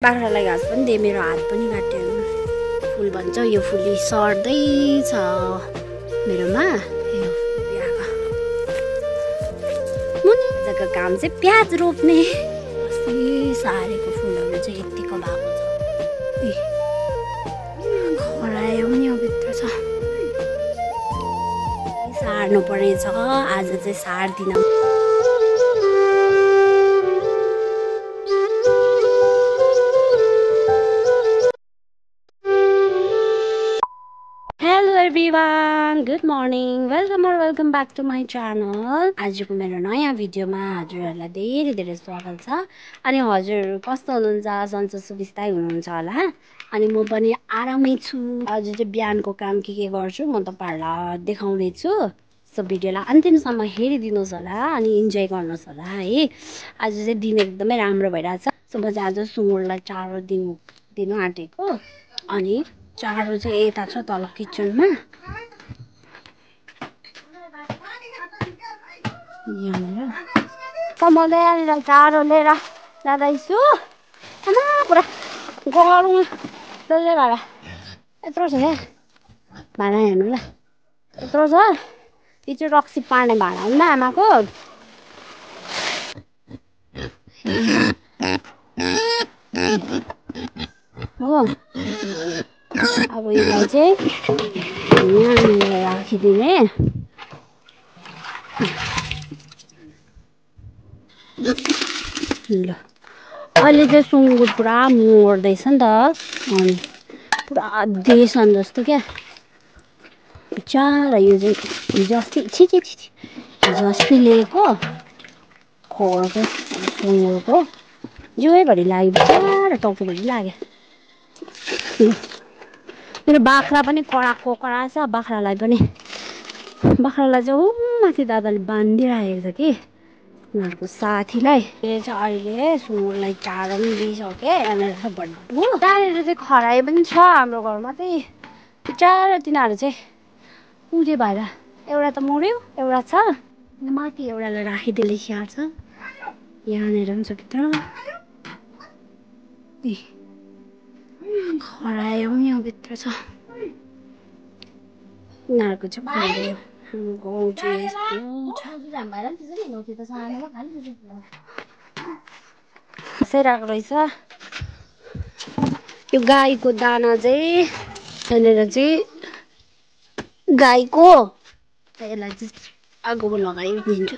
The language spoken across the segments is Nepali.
बाख्रालाई घाँस पनि दिए मेरो हात पनि काट्यो फुल भन्छ यो फुली सर्दैछ मेरोमा यो बिहाको मुनिको काम चाहिँ प्याज रोप्ने अस्ति सारेको फुलहरू चाहिँ यतिको भएको छ खरायो नि यो भित्र छ सार्नु पर्नेछ आज चाहिँ Sardinha everyone, good morning, welcome back to my channel. आजको मेरो नयाँ भिडियोमा हजुरहरुलाई धेरै धेरै स्वागत छ। अनि हजुरहरु कस्तो हुनुहुन्छ? सन्चो सुबिस्ताै हुनुहुन्छ होला? अनि म पनि आरामै छु। आज चाहिँ बिहानको काम के गर्छु म तपाईहरुलाई देखाउने छु। सो भिडियोलाई अन्तिमसम्म हेरिदिनुस् होला अनि इन्जोय गर्नुस् होला है। आज चाहिँ दिन एकदमै राम्रो भइराछ। सो म चाहिँ आज सुँगुरलाई चारो दिनु आँटेको अनि चारो चाहिँ यता छ तल किचनमा यहाँनिर कमलले यहाँनिर चारो लिएर जाँदैछु पुरा गरौँ त्यसले भाडा यत्रो छ क्या भाडा हेर्नु ल यत्रो छ यो चाहिँ रक्सी पार्ने भाडा हो नि आमाको हो अब यसलाई चाहिँ यहाँनिर राखिदिने ल अहिले चाहिँ सुँगुर पुरा मर्दैछ नि त अनि पुरा देसन जस्तो क्या बिचारा यो चाहिँ हिजो अस्ति हिजो अस्ति लिएको खोरको सुँगुरको जिउैभरि लाग्यो बिचारा टाउकोभरि लाग्यो मेरो बाख्रा पनि कराएको कराएछ बाख्रालाई चाहिँ माथि दादाले बान्दिरहेको छ कि उनीहरूको साथीलाई यो चाहिँ अहिले सुँगुरलाई चारो पनि दिइसके यहाँनिर चाहिँ भड्डु त्यहाँनिर चाहिँ खरायो पनि छ हाम्रो घरमा चाहिँ बिचारा तिनीहरू चाहिँ उठे भएर एउटा त मर्यो एउटा छ माथि एउटालाई राखिदिएर लेखिया छ यहाँनिर पनि छ भित्र खरायो पनि यो भित्र छ उनीहरूको चाहिँ गाउँ चाहिँ बसिरहेको रहेछ यो गाईको दाना चाहिँ यहाँनिर चाहिँ गाईको यसलाई चाहिँ आगोमा लगाइदिन्छु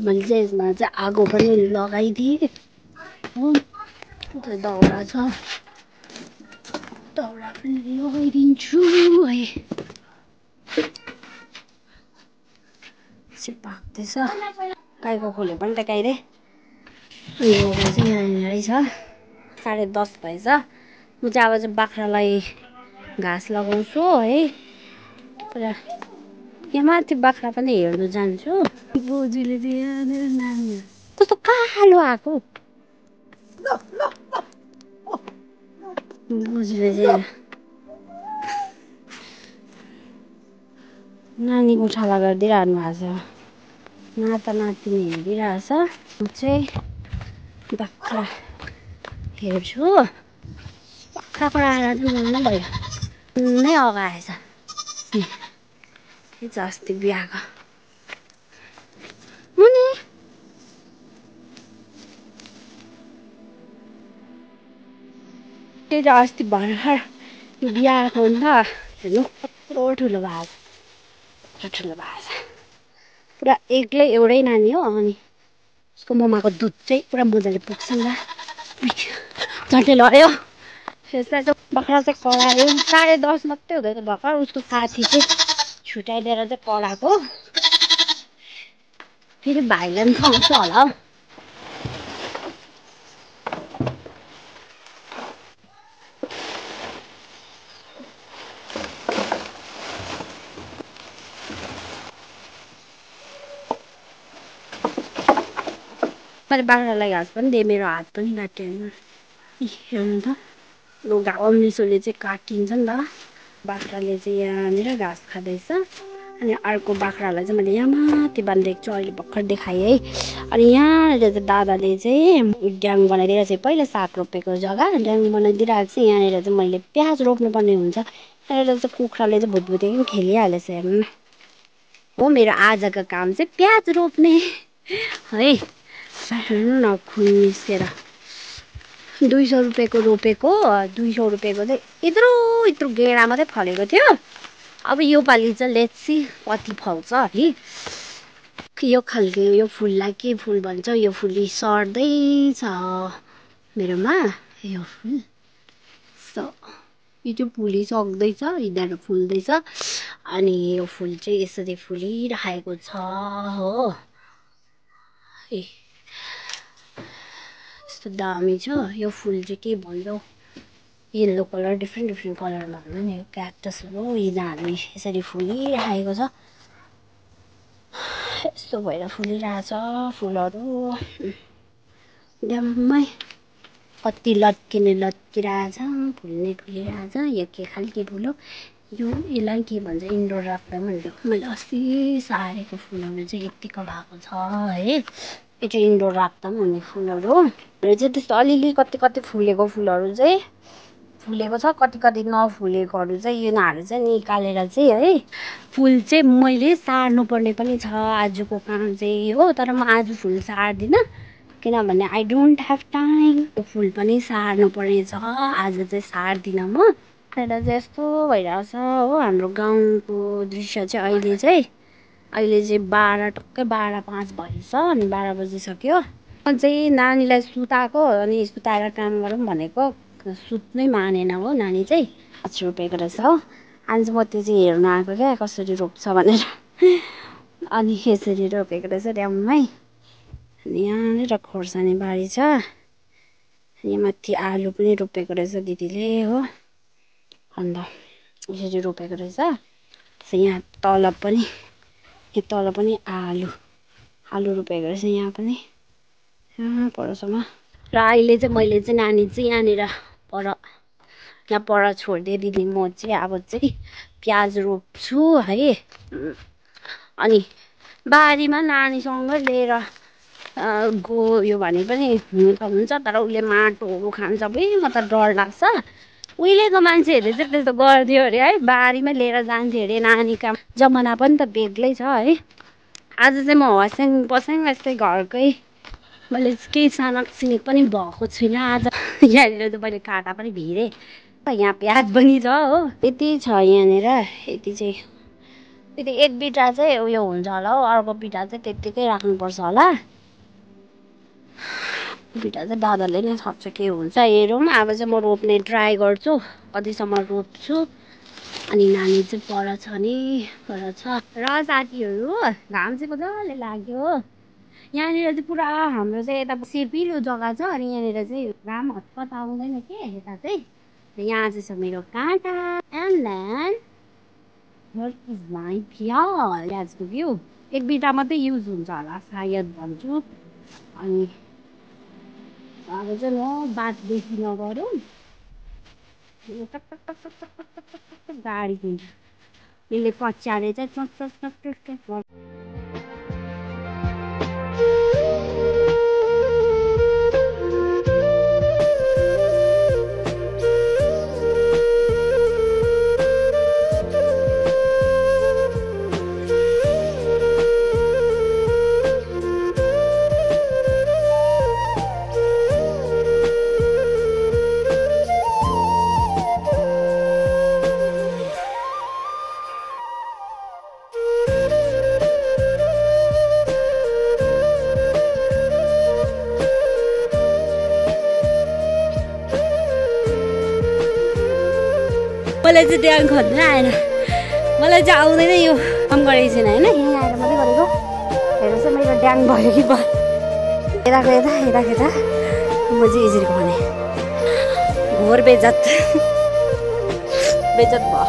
मैले चाहिँ यसमा चाहिँ आगो पनि लगाइदिएँ हो दाउरा छ दाउरा पनि लगाइदिन्छु है पाक्दैछ गाईको खोले पनि त गाई रे यो चाहिँ यहाँनिर छ 10:30 भएछ म चाहिँ अब चाहिँ बाख्रालाई घाँस लगाउँछु है पुरा यहाँ माथि बाख्रा पनि हेर्नु जान्छु बोजूले चाहिँ यहाँनिर नानी कस्तो कालो आएको बोजूले चाहिँ नानीको छाला गरिदिइरहनु भएको छ नाता नातिनी हेरिरहेछ म चाहिँ बाख्रा हेर्छु बाख्राको आएर चाहिँ बोल्नु भयो नै अगाएछ हिजो अस्ति बिहाको मुनि त्यही त अस्ति भर्खर बिहाको नि त हेर्नु कत्रो ठुलो भएको छ पुरा एक्लै एउटै नानी हो अनि उसको मम्माको दुध चाहिँ पुरा मजाले पुग्छ नि त झट्टै लड्यो त्यसलाई चाहिँ बाख्रा चाहिँ करायो 10:30 मात्रै हुँदैछ भर्खर उसको साथी चाहिँ छुट्याइदिएर चाहिँ कराएको फेरि भाइलाई पनि खुवाउँछ होला हौ मैले बाख्रालाई घाँस पनि दिएँ मेरो हात पनि काट्यो हेर्नु त लुगा अम्लिसोले चाहिँ काटिन्छ नि त बाख्राले चाहिँ यहाँनिर घाँस खाँदैछ अनि अर्को बाख्रालाई चाहिँ मैले यहाँ माथि बाँधिदिएको छु अहिले भर्खर देखाएँ है। अनि यहाँनिर चाहिँ दादाले चाहिँ ड्याङ बनाइदिरहेको छ पहिला साग रोपेको जग्गा ड्याङ बनाइदिइरहेको छ। यहाँनिर चाहिँ मैले प्याज रोप्नुपर्ने हुन्छ यहाँनिर चाहिँ कुखुराले चाहिँ भुतभुते पनि खेलिहालेछ हेर्नु हो। मेरो आजको काम चाहिँ प्याज रोप्ने है। हेर्नु न खुन निस्केर 200 रुपियाँको रोपेको 200 रुपियाँको चाहिँ यत्रो यत्रो गेडा मात्रै फलेको थियो। अब योपालि चाहिँ लेट्स सी कति फल्छ है। यो खालको यो फुललाई के फुल भन्छ यो फुल सर्दैछ मेरोमा यो फुल यो चाहिँ फुलिसक्दैछ यिनीहरू फुल्दैछ अनि यो फुल चाहिँ यसरी फुलिरहेको छ हो। ए यस्तो दामी छ यो फुल चाहिँ के भन्छ येल्लो कलर डिफ्रेन्ट कलरमा हुन्छ नि क्याक्टस हो। यिनीहरू यसरी फुलिरहेको छ यस्तो भएर फुलिरहेछ फुलहरू ड्याम्मै कति लट्किरहेछ फुलिरहेछ। यो के खालको फुल हो यो यसलाई के भन्छ इन्डोर राख्दा पनि मैले अस्ति सारेको फुलहरू चाहिँ यतिको भएको छ है। यो चाहिँ इन्डोर राख्दा पनि हुने फुलहरू हो। यो चाहिँ त्यस्तो अलिअलि कति फुलेको फुलहरू चाहिँ फुलेको छ कति नफुलेकोहरू चाहिँ यिनीहरू चाहिँ निकालेर चाहिँ है फुल चाहिँ मैले सार्नुपर्ने पनि छ आजको काम चाहिँ हो। तर म आज फुल सार्दिनँ किनभने आई डोन्ट ह्याभ टाइम। फुल पनि सार्नुपर्ने छ आज चाहिँ सार्दिनँ म। त्यहाँनिर चाहिँ यस्तो भइरहेछ हो हाम्रो गाउँको दृश्य चाहिँ अहिले चाहिँ 12 टक्कै 12:05 भएछ अनि 12 बजिसक्यो। म चाहिँ नानीलाई सुताएको अनि सुताएर काम गरौँ भनेको सुत्नै मानेन हो नानी चाहिँ 5 रुपियाँको रहेछ हो। आज म त्यो चाहिँ हेर्न आएको क्या कसरी रोप्छ भनेर अनि यसरी रोपेको रहेछ ड्याममै। अनि यहाँनिर खोर्सानी बारी छ अनि माथि आलु पनि रोपेको रहेछ दिदीले हो। अन्त यसरी रोपेको रहेछ यहाँ तल पनि आलु रोपेको रहेछ यहाँ पनि परसम्म। र अहिले चाहिँ मैले चाहिँ नानी चाहिँ यहाँनिर पर छोडिदिएँ दिदी म चाहिँ अब चाहिँ प्याज रोप्छु है। अनि बारीमा नानीसँगै लिएर गयो भने पनि हुनु त हुन्छ तर उसले माटोहरू खान्छ बुइ म त डर लाग्छ। उहिलेको मान्छेहरूले चाहिँ त्यस्तो गर्थ्यो अरे है बारीमै लिएर जान्थ्यो अरे नानीका जमाना पनि त बेग्लै छ है। आज चाहिँ म हस्याङ पस्याङ यस्तै घरकै मैले केही सानक पनि भएको छुइनँ आज। यहाँनिर चाहिँ मैले काँटा पनि भिरेँ यहाँ प्याज पनि छ हो। यति छ यहाँनिर यति चाहिँ यति एक बिटा चाहिँ उयो हुन्छ होला हौ अर्को बिटा चाहिँ त्यत्तिकै राख्नुपर्छ होला। बिटा चाहिँ दादाले नै सक्छ के हुन्छ हेरौँ। अब चाहिँ म रोप्ने ट्राई गर्छु कतिसम्म रोप्छु। अनि नानी चाहिँ पर छ र साथीहरू घाम चाहिँ मजाले लाग्यो हो। यहाँनिर चाहिँ पुरा हाम्रो चाहिँ यता सिर्पिलो जग्गा छ अनि यहाँनिर चाहिँ घाम हतपत आउँदैन के यता चाहिँ। यहाँ चाहिँ छ मेरो काँटा and then here is my प्याजको बिउ एक बिटा मात्रै युज हुन्छ होला सायद भन्छु। अनि अब चाहिँ म बात बेसी नगरौँ गाडी दिन्छ यसले पच्याले चाहिँ मलाई चाहिँ ड्याङ खोज्न आएन मलाई चाहिँ आउँदैन यो काम गरेको छैन होइन यहाँ आएर मात्रै गरेको। हेर चाहिँ मेरो ड्याङ भयो कि यताको यता म चाहिँ यसरी भने घोर बेजत भयो।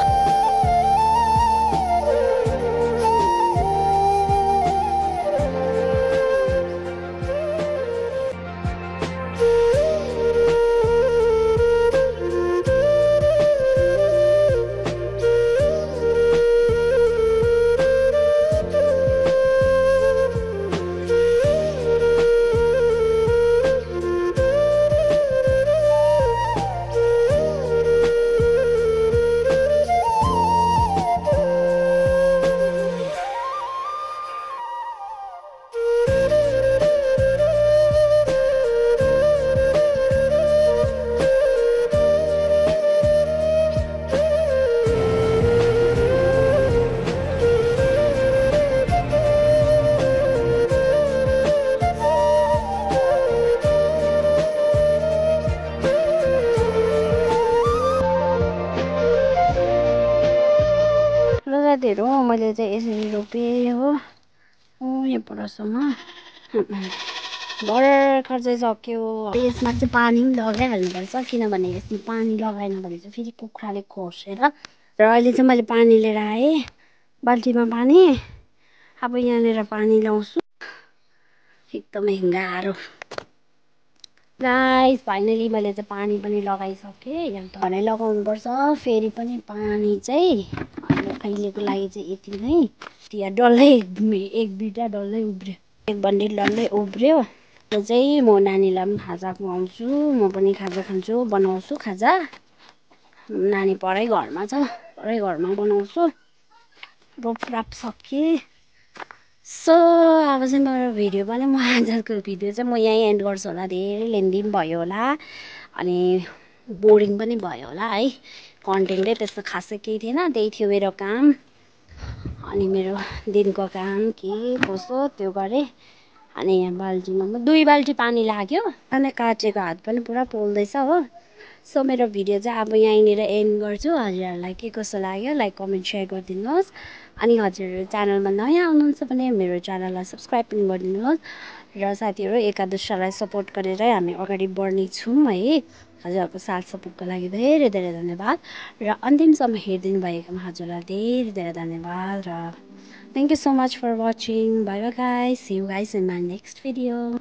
मैले चाहिँ यसरी रोपेँ हो। यहाँ परसम्म भर्खर चाहिँ सक्यो। यसमा चाहिँ पानी पनि लगाइहाल्नुपर्छ, किनभने यसमा पानी लगाएन भने चाहिँ फेरि कुखुराले खोसेर। र अहिले चाहिँ मैले पानी लिएर आएँ, बाल्टीमा पानी। अब यहाँनिर पानी ल्याउँछु, एकदमै गाह्रो। गाइस फाइनली मैले चाहिँ पानी पनि लगाइसकेँ। यहाँ धनै लगाउनुपर्छ फेरि पनि पानी चाहिँ। अहिलेको लागि चाहिँ यति नै। यहाँ डल्लै एक बिटा डल्लै उब्रियो, एक बन्डिल डल्लै उब्रियो। र चाहिँ म नानीलाई पनि खाजा खुवाउँछु, म पनि खाजा खान्छु, बनाउँछु खाजा। नानी परै घरमा छ, परै घरमा बनाउँछु। रोपराप सकेँ। सो अब चाहिँ मेरो भिडियो पनि म आजको भिडियो चाहिँ म यहीँ एन्ड गर्छु होला। धेरै लेन्दी पनि भयो होला अनि बोरिङ पनि भयो होला है। कन्टेन्टै त्यस्तो खासै केही थिएन, त्यही थियो मेरो काम। अनि मेरो दिनको काम के कसो त्यो गरेँ। अनि यहाँ बाल्टीमा 2 बाल्टी पानी लाग्यो। अनि काटेको हात पनि पुरा पोल्दैछ हो। सो मेरो भिडियो चाहिँ अब यहीँनिर एन्ड गर्छु। हजुरहरूलाई के कसो लाग्यो लाइक कमेन्ट सेयर गरिदिनुहोस्। अनि हजुरहरू च्यानलमा नयाँ आउनुहुन्छ भने मेरो च्यानललाई सब्सक्राइब पनि गरिदिनुहोस्। र साथीहरू एकादशलाई सपोर्ट गरेरै हामी अगाडि बढ्नेछौँ है। हजुरहरूको साथ सपोर्टको लागि धेरै धेरै धन्यवाद। र अन्तिमसम्म हेरिदिनु भएकोमा हजुरलाई धेरै धेरै धन्यवाद। र thank you so much for watching. Bye bye guys. See you guys in my next video.